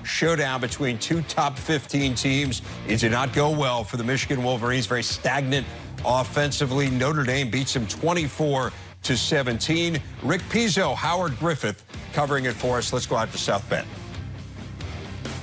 showdown between two top 15 teams. It did not go well for the Michigan Wolverines. Very stagnant offensively. Notre Dame beats them 24-17. Rick Pizzo, Howard Griffith covering it for us. Let's go out to South Bend.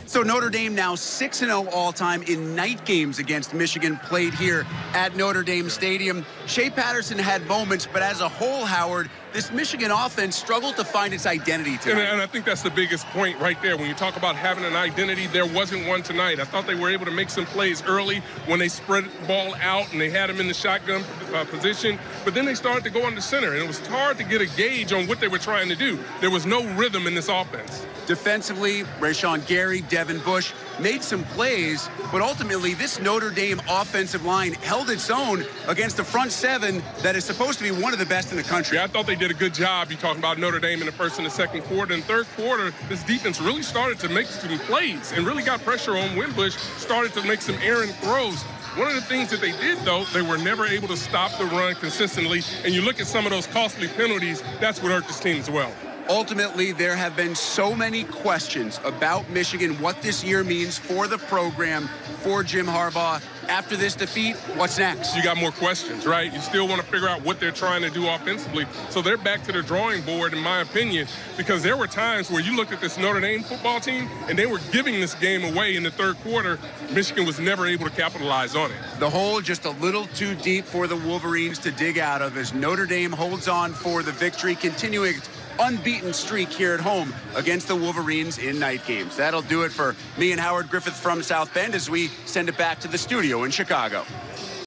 So Notre Dame now 6-0 all-time in night games against Michigan played here at Notre Dame Stadium. Shea Patterson had moments, but as a whole, Howard, this Michigan offense struggled to find its identity tonight. And I think that's the biggest point right there. When you talk about having an identity, there wasn't one tonight. I thought they were able to make some plays early when they spread the ball out and they had them in the shotgun position. But then they started to go under center, and it was hard to get a gauge on what they were trying to do. There was no rhythm in this offense. Defensively, Rashawn Gary, Devin Bush made some plays, but ultimately this Notre Dame offensive line held its own against the front seven that is supposed to be one of the best in the country. Yeah, I thought they did a good job. You're talking about Notre Dame in the first and the second quarter. In third quarter, this defense really started to make some plays and really got pressure on Wimbush, started to make some errant throws. One of the things that they did, though, they were never able to stop the run consistently. And you look at some of those costly penalties, that's what hurt this team as well. Ultimately, there have been so many questions about Michigan, what this year means for the program, for Jim Harbaugh. After this defeat, what's next? You got more questions, right? You still want to figure out what they're trying to do offensively. So they're back to the drawing board, in my opinion, because there were times where you looked at this Notre Dame football team and they were giving this game away in the third quarter. Michigan was never able to capitalize on it. The hole just a little too deep for the Wolverines to dig out of as Notre Dame holds on for the victory, continuing its unbeaten streak here at home against the Wolverines in night games. That'll do it for me and Howard Griffith from South Bend as we send it back to the studio in Chicago.